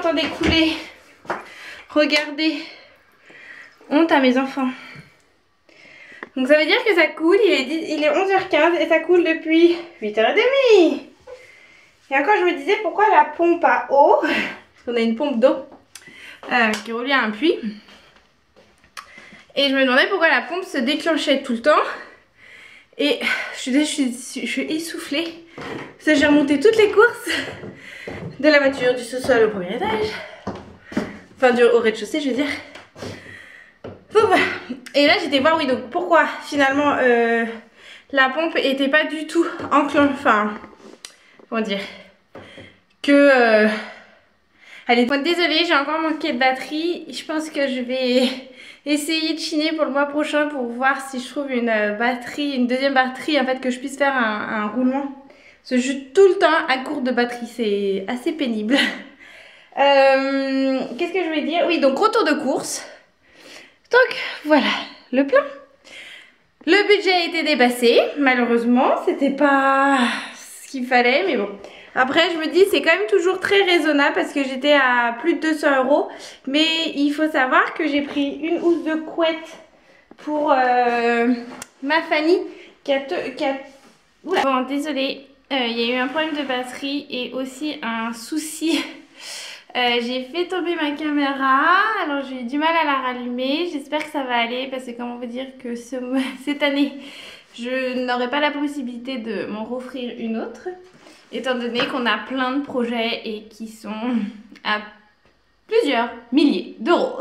m'entendez couler. Regardez. Honte à mes enfants. Donc ça veut dire que ça coule, il est 11h15 et ça coule depuis 8h30. Et encore je me disais pourquoi la pompe à eau, parce qu'on a une pompe d'eau qui relie à un puits. Et je me demandais pourquoi la pompe se déclenchait tout le temps. Et je suis essoufflée. Parce que j'ai remonté toutes les courses de la voiture, du sous-sol au premier étage. Enfin au rez-de-chaussée je veux dire. Donc voilà. Et là j'étais voir oui donc pourquoi finalement la pompe était pas du tout enclenchée. Enfin comment dire que elle est... Désolée, j'ai encore manqué de batterie. Je pense que je vais essayer de chiner pour le mois prochain pour voir si je trouve une batterie, une deuxième batterie en fait que je puisse faire un roulement. Parce que je suis tout le temps à court de batterie, c'est assez pénible. Qu'est-ce que je voulais dire? Oui, donc retour de course. Donc voilà le plan. Le budget a été dépassé, malheureusement, c'était pas ce qu'il fallait, mais bon. Après je me dis c'est quand même toujours très raisonnable parce que j'étais à plus de 200 €. Mais il faut savoir que j'ai pris une housse de couette pour ma Fanny qui a... Oula. Bon désolée, il y a eu un problème de batterie et aussi un souci. J'ai fait tomber ma caméra, alors j'ai eu du mal à la rallumer. J'espère que ça va aller parce que comment vous dire que cette année je n'aurai pas la possibilité de m'en offrir une autre. Étant donné qu'on a plein de projets et qui sont à plusieurs milliers d'euros.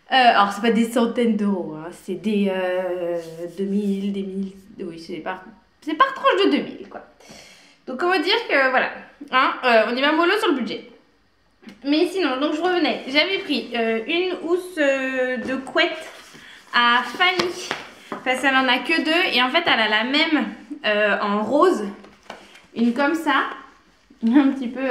Alors c'est pas des centaines d'euros, hein, c'est des 2000, des 1000, oui c'est par tranche de 2000 quoi. Donc on va dire que voilà, hein, on y va mollo sur le budget. Mais sinon, donc je revenais, j'avais pris une housse de couette à Fanny. Parce qu'elle en a que deux et en fait elle a la même en rose. Une comme ça, un petit peu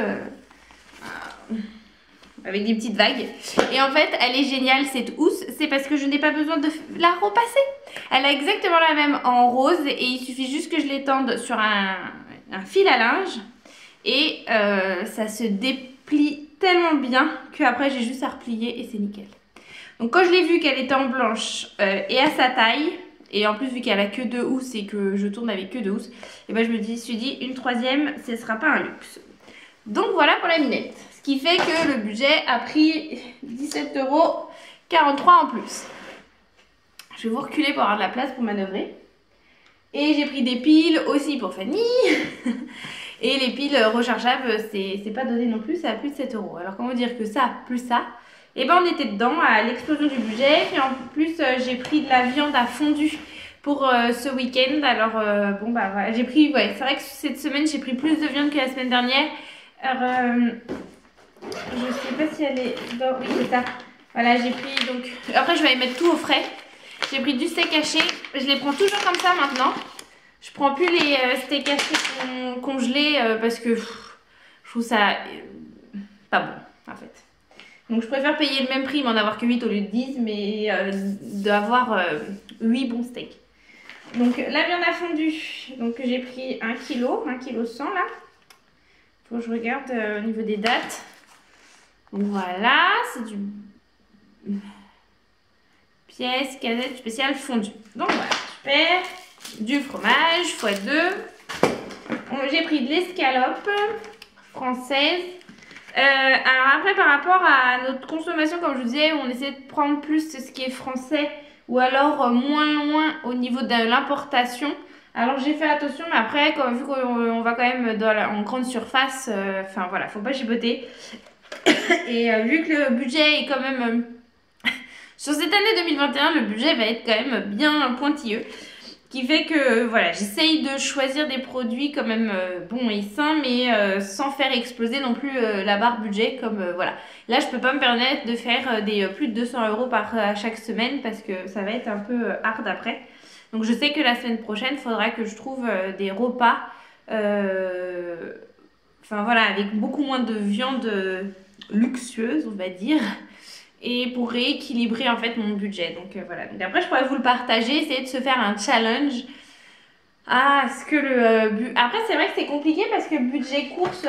avec des petites vagues. Et en fait, elle est géniale cette housse, c'est parce que je n'ai pas besoin de la repasser. Elle a exactement la même en rose et il suffit juste que je l'étende sur un fil à linge. Et ça se déplie tellement bien qu'après j'ai juste à replier et c'est nickel. Donc quand je l'ai vue qu'elle était en blanche et à sa taille... Et en plus vu qu'elle a que deux housses et que je tourne avec que deux housses, et ben je me suis dit une troisième ce sera pas un luxe. Donc voilà pour la minette. Ce qui fait que le budget a pris 17,43 € en plus. Je vais vous reculer pour avoir de la place pour manœuvrer. Et j'ai pris des piles aussi pour Fanny. Et les piles rechargeables c'est pas donné non plus, ça a plus de 7 €. Alors comment dire que ça plus ça. Et ben on était dedans à l'explosion du budget. Puis en plus j'ai pris de la viande à fondu pour ce week-end. Alors bon bah voilà, j'ai pris, ouais c'est vrai que cette semaine j'ai pris plus de viande que la semaine dernière. Alors je sais pas si elle est dans... Oui c'est ça. Voilà j'ai pris donc... Après je vais aller mettre tout au frais. J'ai pris du steak haché. Je les prends toujours comme ça maintenant. Je prends plus les steaks hachés congelés parce que je trouve ça pas bon en fait. Donc je préfère payer le même prix mais en avoir que 8 au lieu de 10 mais d'avoir 8 bons steaks. Donc la viande à fondu, donc j'ai pris 1 kg, 1,1 kg là. Faut que je regarde au niveau des dates. Donc voilà, c'est du pièce, casette spéciale fondue. Donc voilà, super. Du fromage x2. J'ai pris de l'escalope française. Alors après par rapport à notre consommation comme je vous disais on essaie de prendre plus ce qui est français ou alors moins loin au niveau de l'importation. Alors j'ai fait attention mais après vu qu'on va quand même en grande surface, enfin voilà faut pas chipoter. Et vu que le budget est quand même sur cette année 2021 le budget va être quand même bien pointilleux. Qui fait que voilà, j'essaye de choisir des produits quand même bons et sains mais sans faire exploser non plus la barre budget comme voilà. Là je peux pas me permettre de faire des plus de 200 € par chaque semaine parce que ça va être un peu hard après. Donc je sais que la semaine prochaine il faudra que je trouve des repas enfin voilà avec beaucoup moins de viande luxueuse on va dire. Et pour rééquilibrer en fait mon budget. Donc voilà. Donc après je pourrais vous le partager, essayer de se faire un challenge Ah, est-ce que Après, c'est vrai que c'est compliqué parce que budget course,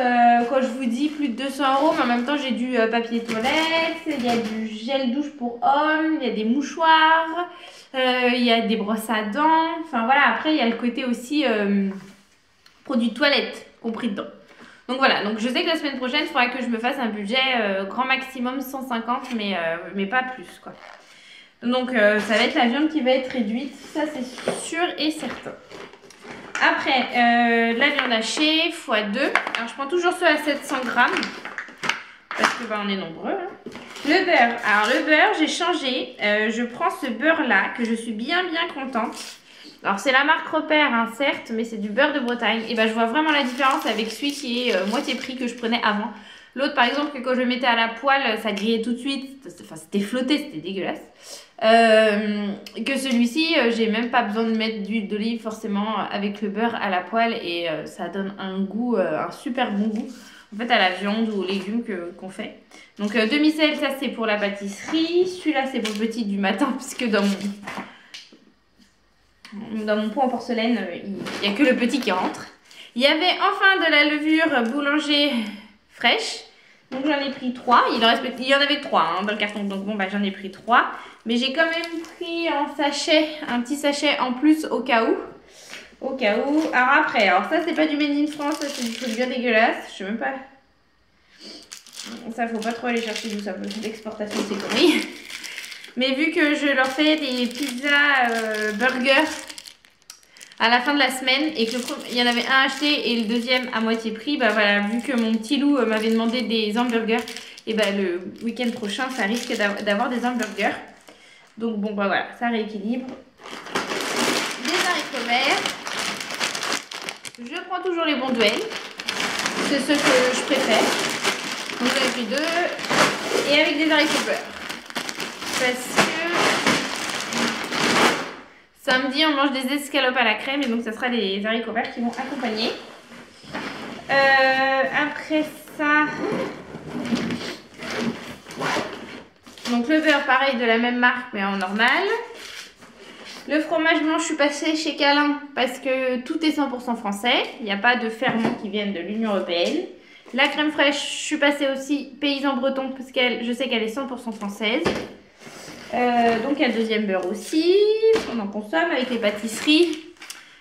quand je vous dis plus de 200 €, mais en même temps, j'ai du papier toilette, il y a du gel douche pour hommes, il y a des mouchoirs, il y a des brosses à dents. Enfin voilà, après, il y a le côté aussi produits de toilette compris dedans. Donc voilà, donc je sais que la semaine prochaine, il faudra que je me fasse un budget grand maximum 150, mais pas plus quoi. Donc ça va être la viande qui va être réduite, ça c'est sûr et certain. Après, la viande hachée x 2. Alors je prends toujours ceux à 700 grammes. Parce que on est nombreux. Hein. Le beurre. Alors le beurre, j'ai changé. Je prends ce beurre là, que je suis bien contente. Alors c'est la marque Repère, hein, certes, mais c'est du beurre de Bretagne. Et je vois vraiment la différence avec celui qui est moitié prix que je prenais avant. L'autre par exemple, que quand je le mettais à la poêle, ça grillait tout de suite. Enfin c'était flotté, c'était dégueulasse. Que celui-ci, j'ai même pas besoin de mettre d'huile d'olive forcément avec le beurre à la poêle et ça donne un goût, un super bon goût en fait à la viande ou aux légumes qu'on fait. Donc demi-sel, ça c'est pour la pâtisserie, celui-là c'est pour le petit du matin puisque dans mon pot en porcelaine, il n'y a que le petit qui rentre. Il y avait enfin de la levure boulanger fraîche. Donc j'en ai pris 3, il y en avait 3 hein, dans le carton, donc bon j'en ai pris 3. Mais j'ai quand même pris un petit sachet en plus au cas où. Au cas où. Alors après, ça c'est pas du Made in France, ça c'est du truc bien dégueulasse. Je sais même pas. Ça faut pas trop aller chercher d'où ça peut. L'exportation c'est connerie. Mais vu que je leur fais des pizzas burgers à la fin de la semaine et que il y en avait un acheté et le deuxième à moitié prix, voilà, vu que mon petit loup m'avait demandé des hamburgers, et le week-end prochain ça risque d'avoir des hamburgers. Donc bon voilà, ça rééquilibre. Des haricots verts. Je prends toujours les bons duels. C'est ceux que je préfère. Donc j'en ai pris 2. Et avec des haricots beurre. Parce que samedi on mange des escalopes à la crème et donc ça sera les haricots verts qui vont accompagner. Après ça, donc le beurre pareil de la même marque mais en normal. Le fromage blanc je suis passée chez Calin parce que tout est 100% français. Il n'y a pas de ferments qui viennent de l'Union Européenne. La crème fraîche je suis passée aussi paysan breton parce que je sais qu'elle est 100% française. Donc il y a le deuxième beurre aussi, on en consomme avec les pâtisseries.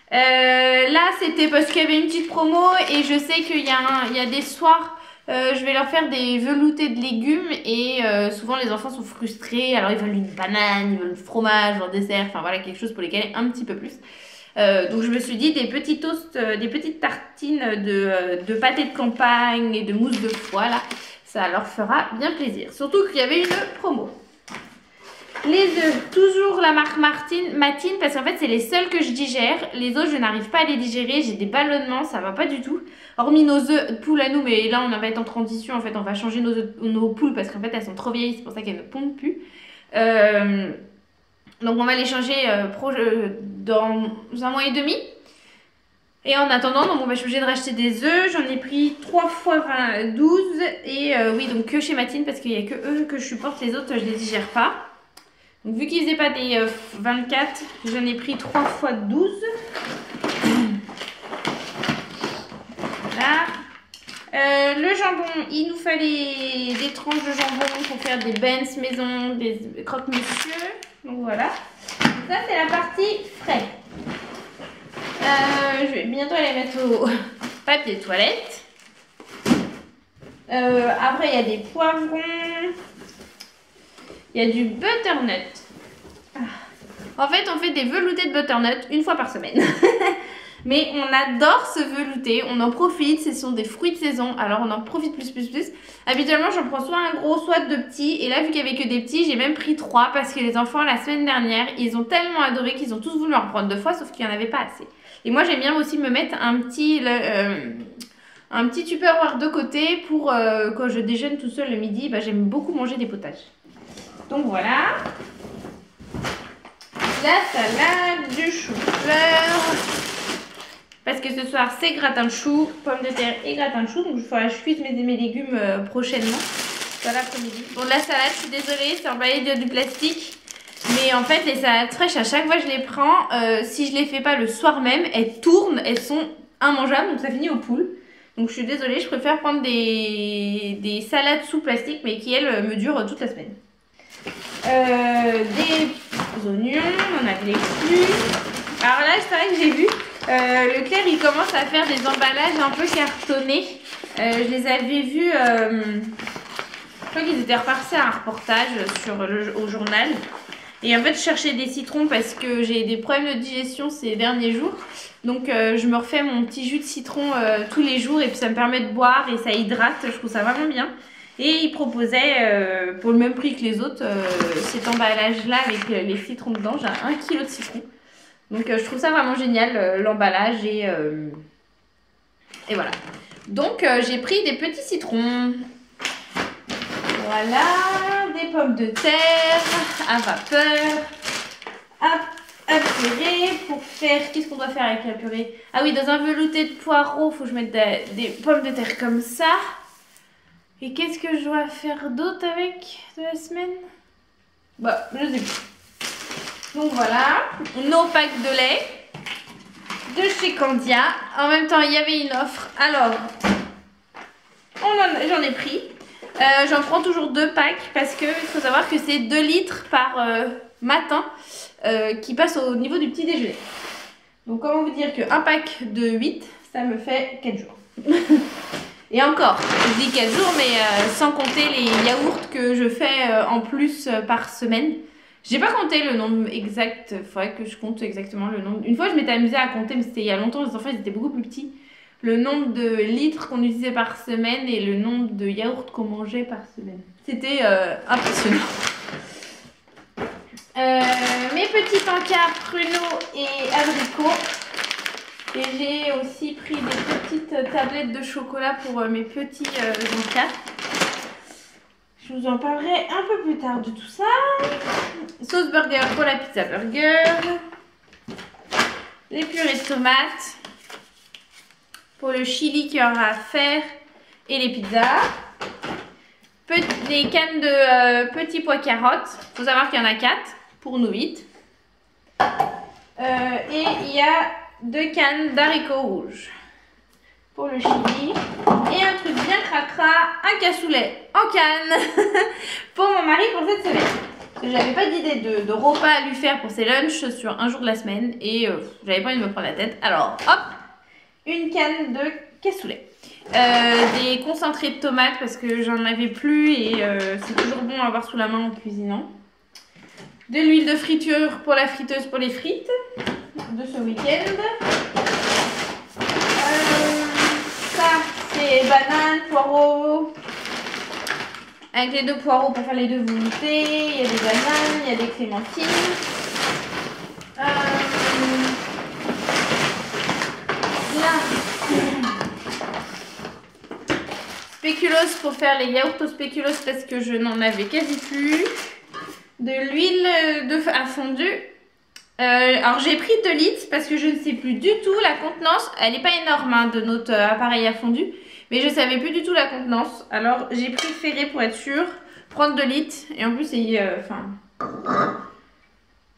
Là c'était parce qu'il y avait une petite promo et je sais qu'il y a des soirs, je vais leur faire des veloutés de légumes et souvent les enfants sont frustrés, alors ils veulent une banane, ils veulent du fromage en dessert, enfin voilà quelque chose pour les caler un petit peu plus. Donc je me suis dit des petits toasts, des petites tartines de pâté de campagne et de mousse de foie là, ça leur fera bien plaisir. Surtout qu'il y avait une promo. Les œufs, toujours la marque Matine parce qu'en fait c'est les seuls que je digère. Les autres je n'arrive pas à les digérer, j'ai des ballonnements, ça va pas du tout. Hormis nos œufs de poule à nous, mais là on va être en transition, en fait on va changer nos poules parce qu'en fait elles sont trop vieilles, c'est pour ça qu'elles ne pondent plus. Donc on va les changer dans un mois et demi. Et en attendant, je suis obligée de racheter des œufs. J'en ai pris 3 fois 12 et oui donc que chez Matine parce qu'il n'y a que eux que je supporte, les autres je les digère pas. Donc vu qu'ils faisaient pas des 24, j'en ai pris 3 fois 12. Voilà. Le jambon, il nous fallait des tranches de jambon pour faire des Benz maison, des croque-monsieur. Donc voilà. Donc ça c'est la partie frais. Je vais bientôt aller mettre au papier toilette. Après il y a des poivrons. Il y a du butternut. En fait, on fait des veloutés de butternut une fois par semaine. Mais on adore ce velouté, on en profite, ce sont des fruits de saison, alors on en profite plus. Habituellement, j'en prends soit un gros, soit deux petits. Et là, vu qu'il n'y avait que des petits, j'ai même pris 3 parce que les enfants, la semaine dernière, ils ont tellement adoré qu'ils ont tous voulu en prendre 2 fois, sauf qu'il n'y en avait pas assez. Et moi, j'aime bien aussi me mettre un petit tupperware de côté pour quand je déjeune tout seul le midi, j'aime beaucoup manger des potages. Donc voilà, la salade, du chou-fleur, parce que ce soir c'est gratin de chou, pommes de terre et gratin de chou, donc il faudra que je cuise mes légumes prochainement, voilà l'après-midi. Bon la salade, je suis désolée, c'est emballé de du plastique, mais Et en fait, les salades fraîches, à chaque fois que je les prends, si je les fais pas le soir même, elles tournent, elles sont immangeables, donc ça finit au poule. Donc je suis désolée, je préfère prendre des salades sous plastique, mais qui elles me durent toute la semaine. Des oignons, on a de l'exclu. Alors là, c'est vrai que j'ai vu, Leclerc il commence à faire des emballages un peu cartonnés. Je les avais vus, je crois qu'ils étaient repartis à un reportage au journal. Et en fait, je cherchais des citrons parce que j'ai des problèmes de digestion ces derniers jours. Donc, je me refais mon petit jus de citron tous les jours et puis ça me permet de boire et ça hydrate. Je trouve ça vraiment bien. Et il proposait, pour le même prix que les autres, cet emballage-là avec les citrons dedans. J'ai 1 kg de citron. Donc, je trouve ça vraiment génial, l'emballage et voilà. Donc, j'ai pris des petits citrons. Voilà, des pommes de terre à vapeur, à purée pour faire... Qu'est-ce qu'on doit faire avec la purée? Ah oui, dans un velouté de poireaux, il faut que je mette des pommes de terre comme ça. Et qu'est-ce que je dois faire d'autre avec de la semaine? Bah, je sais plus. Donc voilà, nos packs de lait de chez Candia. En même temps, il y avait une offre. Alors, j'en ai pris. J'en prends toujours 2 packs parce qu'il faut savoir que c'est 2 litres par matin qui passe au niveau du petit déjeuner. Donc comment vous dire qu'un pack de 8, ça me fait 4 jours. Et encore, je dis 4 jours mais sans compter les yaourts que je fais en plus par semaine. J'ai pas compté le nombre exact, il faudrait que je compte exactement le nombre. Une fois je m'étais amusée à compter mais c'était il y a longtemps, les enfants ils étaient beaucoup plus petits. Le nombre de litres qu'on utilisait par semaine et le nombre de yaourts qu'on mangeait par semaine. C'était impressionnant. Mes petits encarts pruneaux et abricots. Et j'ai aussi pris des petites tablettes de chocolat pour mes petits encarts. Je vous en parlerai un peu plus tard de tout ça. Sauce burger pour la pizza burger. Les purées de tomates. Pour le chili qu'il y aura à faire et les pizzas. Des cannes de petits pois carottes. Il faut savoir qu'il y en a 4 pour nous 8. Et il y a 2 cannes d'haricots rouges pour le chili. Et un truc bien cracra, un cassoulet en canne pour mon mari pour cette semaine. Parce que j'avais pas d'idée de repas à lui faire pour ses lunchs sur un jour de la semaine. Et j'avais pas envie de me prendre la tête. Alors hop! Une canne de cassoulet. Des concentrés de tomates parce que j'en avais plus et c'est toujours bon à avoir sous la main en cuisinant. De l'huile de friture pour la friteuse pour les frites de ce week-end. Ça c'est bananes, poireaux. Avec les 2 poireaux pour faire les 2 veloutés. Il y a des bananes, il y a des clémentines. Spéculoos pour faire les yaourts au spéculoos parce que je n'en avais quasi plus. De l'huile à fondu. Alors j'ai pris 2 litres parce que je ne sais plus du tout la contenance. Elle n'est pas énorme hein, de notre appareil à fondu. Mais je ne savais plus du tout la contenance. Alors j'ai préféré pour être sûre prendre 2 litres. Et en plus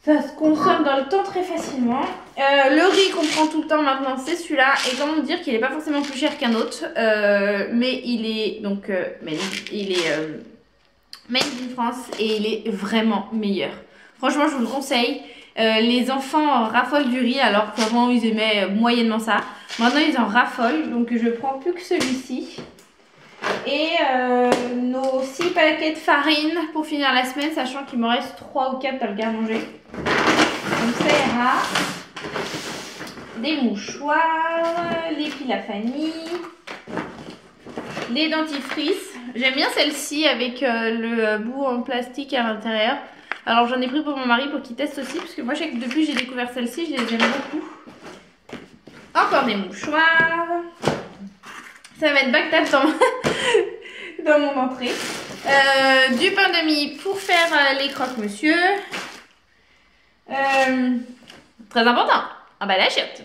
ça se consomme dans le temps très facilement. Le riz qu'on prend tout le temps maintenant, c'est celui-là. Et comment vous dire qu'il n'est pas forcément plus cher qu'un autre. Mais il est donc made in France et il est vraiment meilleur. Franchement, je vous le conseille. Les enfants raffolent du riz alors qu'avant ils aimaient moyennement ça. Maintenant ils en raffolent. Donc je prends plus que celui-ci. Et nos 6 paquets de farine pour finir la semaine, sachant qu'il me reste 3 ou 4 dans le garde-manger. Donc ça ira. Des mouchoirs, les piles à Fanny, les dentifrices. J'aime bien celle-ci avec le bout en plastique à l'intérieur. Alors j'en ai pris pour mon mari pour qu'il teste aussi, parce que moi je sais que depuis j'ai découvert celle-ci, je les aime beaucoup. Encore des mouchoirs. Ça va être back-tap dans mon entrée. Du pain de mie pour faire les croque-monsieur. Très important. Ah bah la chiotte.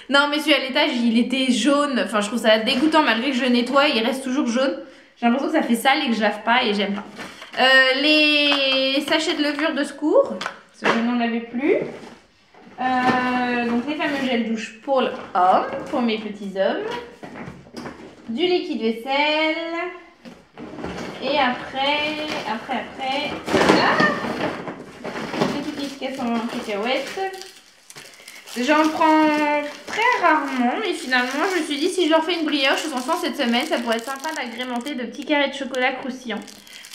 Non mais celui à l'étage il était jaune. Enfin je trouve ça dégoûtant malgré que je nettoie, il reste toujours jaune. J'ai l'impression que ça fait sale et que je lave pas et j'aime pas. Les sachets de levure de secours, parce que je n'en avais plus. Donc les fameux gels douche pour l'homme, pour mes petits hommes. Du liquide vaisselle. Et après, des petites caisses en cacahuètes. J'en prends très rarement, mais finalement, je me suis dit, si je leur fais une brioche aux enfants cette semaine, ça pourrait être sympa d'agrémenter de petits carrés de chocolat croustillants.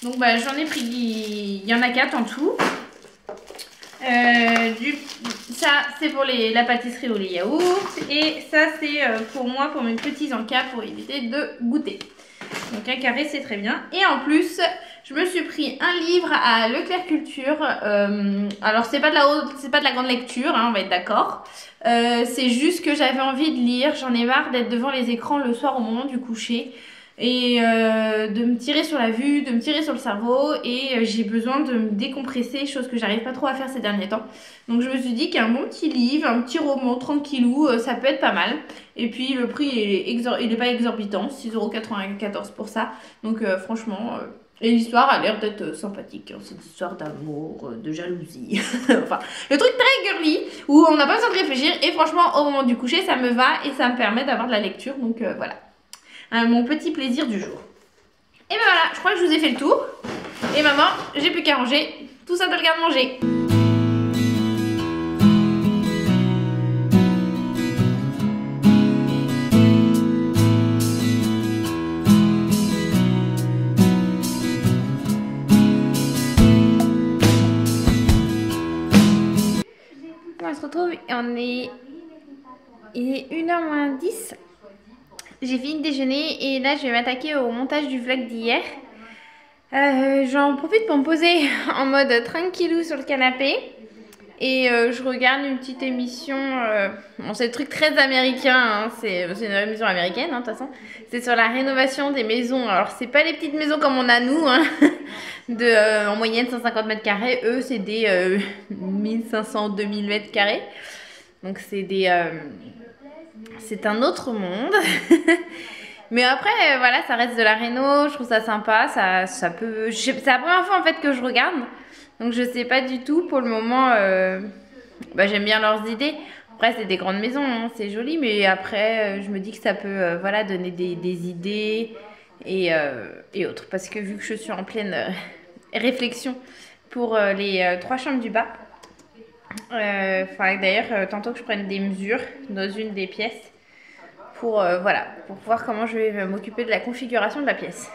Donc, bah, j'en ai pris, il y en a 4 en tout. Ça, c'est pour la pâtisserie ou les yaourts. Et ça, c'est pour moi, pour mes petits encas, pour éviter de goûter. Donc, un carré, c'est très bien. Et en plus, je me suis pris un livre à Leclerc Culture. Alors, c'est pas de la grande lecture, hein, on va être d'accord. C'est juste que j'avais envie de lire. J'en ai marre d'être devant les écrans le soir au moment du coucher. Et de me tirer sur la vue, de me tirer sur le cerveau. Et j'ai besoin de me décompresser, chose que j'arrive pas trop à faire ces derniers temps. Donc je me suis dit qu'un bon petit livre, un petit roman tranquillou, ça peut être pas mal. Et puis le prix, il est pas exorbitant, 6,94 € pour ça. Donc franchement, et l'histoire a l'air d'être sympathique. Hein. C'est une histoire d'amour, de jalousie. Enfin, le truc très girly, où on n'a pas besoin de réfléchir. Et franchement, au moment du coucher, ça me va et ça me permet d'avoir de la lecture. Donc voilà. Mon petit plaisir du jour. Et ben voilà, je crois que je vous ai fait le tour. Et maman, j'ai plus qu'à ranger tout ça dans le garde-manger. On se retrouve et il est 1h moins 10. J'ai fini de déjeuner et là je vais m'attaquer au montage du vlog d'hier. J'en profite pour me poser en mode tranquillou sur le canapé. Et je regarde une petite émission, bon c'est le truc très américain, hein, c'est une émission américaine hein, de toute façon. C'est sur la rénovation des maisons, alors c'est pas les petites maisons comme on a nous, hein, en moyenne 150 mètres carrés, eux c'est des 1500-2000 mètres carrés. Donc c'est un autre monde. Mais après, voilà, ça reste de la réno, je trouve ça sympa, ça peut... C'est la première fois en fait que je regarde, donc je sais pas du tout, pour le moment, j'aime bien leurs idées. Après, c'est des grandes maisons, hein, c'est joli, mais après, je me dis que ça peut voilà, donner des idées et autres. Parce que vu que je suis en pleine réflexion pour les 3 chambres du bas, faudrait d'ailleurs tantôt que je prenne des mesures dans une des pièces pour voilà, pour voir comment je vais m'occuper de la configuration de la pièce.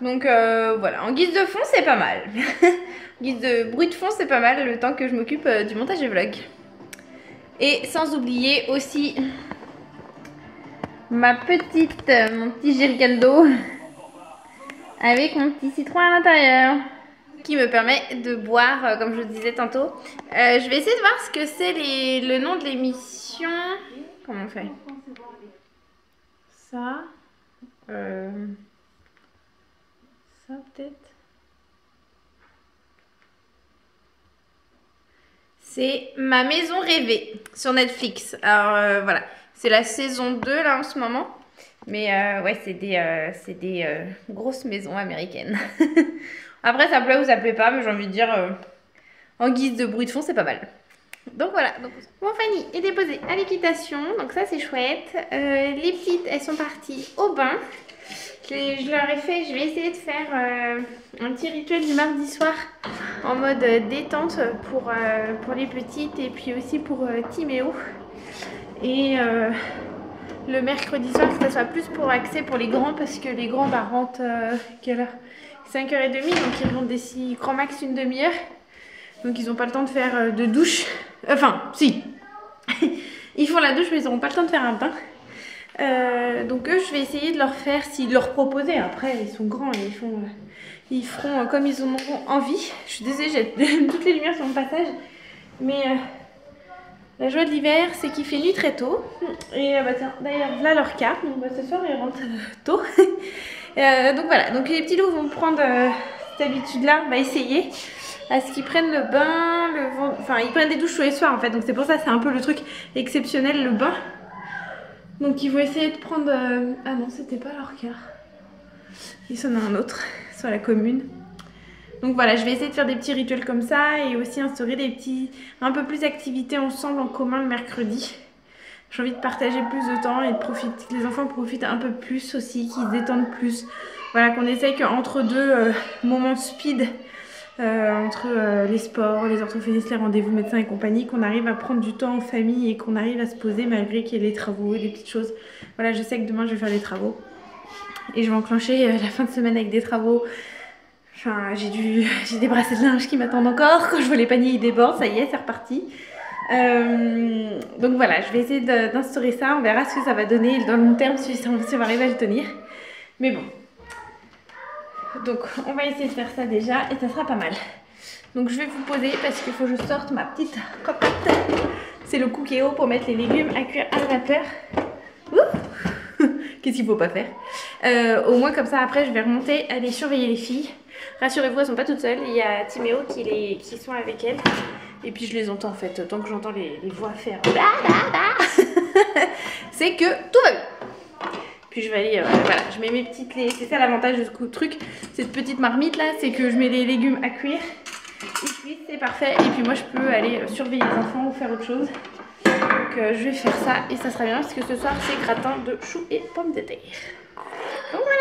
Donc voilà, en guise de fond c'est pas mal. En guise de bruit de fond c'est pas mal le temps que je m'occupe du montage des vlogs. Et sans oublier aussi mon petit jerrycan d'eau avec mon petit citron à l'intérieur, qui me permet de boire, comme je vous disais tantôt. Je vais essayer de voir ce que c'est le nom de l'émission. Comment on fait ça ça peut-être. C'est Ma Maison Rêvée sur Netflix. Alors voilà, c'est la saison 2 là en ce moment. Mais ouais, c'est des grosses maisons américaines. Après, ça plaît ou ça plaît pas, mais j'ai envie de dire, en guise de bruit de fond, c'est pas mal. Donc voilà. Bon, Fanny est déposée à l'équitation, donc ça c'est chouette. Les petites, elles sont parties au bain. Je leur ai fait, je vais essayer de faire un petit rituel du mardi soir en mode détente pour les petites et puis aussi pour Timéo. Et le mercredi soir, que ça soit plus pour accès pour les grands, parce que les grands rentrent quelle heure, 5h30, donc ils rentrent d'ici grand max une demi-heure. Donc ils n'ont pas le temps de faire de douche. Enfin, si. Ils font la douche, mais ils n'auront pas le temps de faire un bain. Donc eux, je vais essayer de leur faire, s'ils leur proposaient. Après, ils sont grands, ils feront comme ils en auront envie. Je suis désolée, j'ai toutes les lumières sur mon passage. Mais la joie de l'hiver, c'est qu'il fait nuit très tôt. Et tiens, d'ailleurs, là leur carte. Donc ce soir, ils rentrent tôt. Donc voilà, donc les petits loups vont prendre cette habitude-là. On va essayer à ce qu'ils prennent le bain, enfin ils prennent des douches tous les soirs en fait. Donc c'est pour ça, c'est un peu le truc exceptionnel, le bain. Donc ils vont essayer de prendre... Ah non, c'était pas leur quart. Il s'en a un autre sur la commune. Donc voilà, je vais essayer de faire des petits rituels comme ça et aussi instaurer des petits, un peu plus d'activités ensemble en commun le mercredi. J'ai envie de partager plus de temps et de profiter, que les enfants profitent un peu plus aussi, qu'ils se détendent plus. Voilà, qu'on essaye qu'entre deux moments speed, entre les sports, les orthophonistes, les rendez-vous médecins et compagnie, qu'on arrive à prendre du temps en famille et qu'on arrive à se poser malgré qu'il y ait les travaux et des petites choses. Voilà, je sais que demain je vais faire les travaux et je vais enclencher la fin de semaine avec des travaux. Enfin, j'ai des bracelets de linge qui m'attendent encore. Quand je vois les paniers, ils débordent, ça y est, c'est reparti. Donc voilà, je vais essayer d'instaurer ça. On verra ce que ça va donner dans le long terme, si on va arriver à le tenir. Mais bon. Donc on va essayer de faire ça déjà et ça sera pas mal. Donc je vais vous poser parce qu'il faut que je sorte ma petite cocotte. C'est le cookéo pour mettre les légumes à cuire à la vapeur. Qu'est-ce qu'il faut pas faire? Au moins comme ça après je vais remonter, aller surveiller les filles. Rassurez-vous, elles sont pas toutes seules. Il y a Timéo qui sont avec elles. Et puis je les entends en fait. Tant que j'entends les voix faire c'est que tout va bien. Puis je vais aller, voilà, je mets mes petites... C'est ça l'avantage de ce truc, cette petite marmite là, c'est que je mets les légumes à cuire. Ils cuisent, c'est parfait. Et puis moi je peux aller surveiller les enfants ou faire autre chose. Donc je vais faire ça et ça sera bien parce que ce soir c'est gratin de choux et pommes de terre. Donc voilà.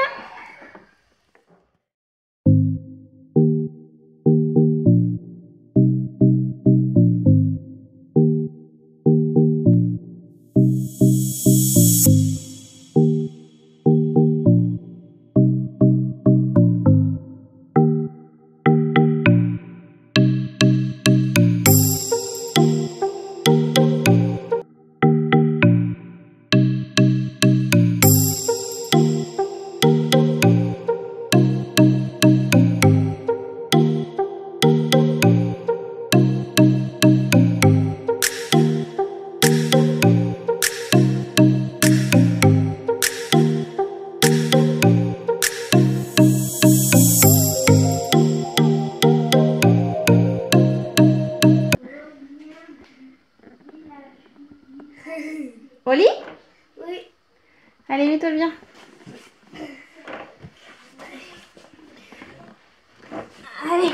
Oli? Oui. Allez, mets-toi bien. Allez.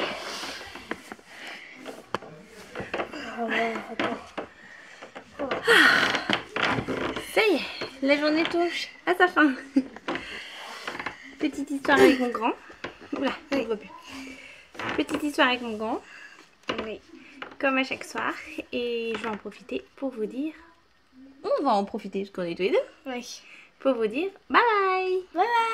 Ça y est, la journée touche à sa fin. Petite histoire avec mon grand. Oula, on ne voit plus. Petite histoire avec mon grand. Oui. Comme à chaque soir. Et je vais en profiter pour vous dire... On va en profiter parce qu'on est tous les deux. Oui. Pour vous dire bye bye. Bye bye.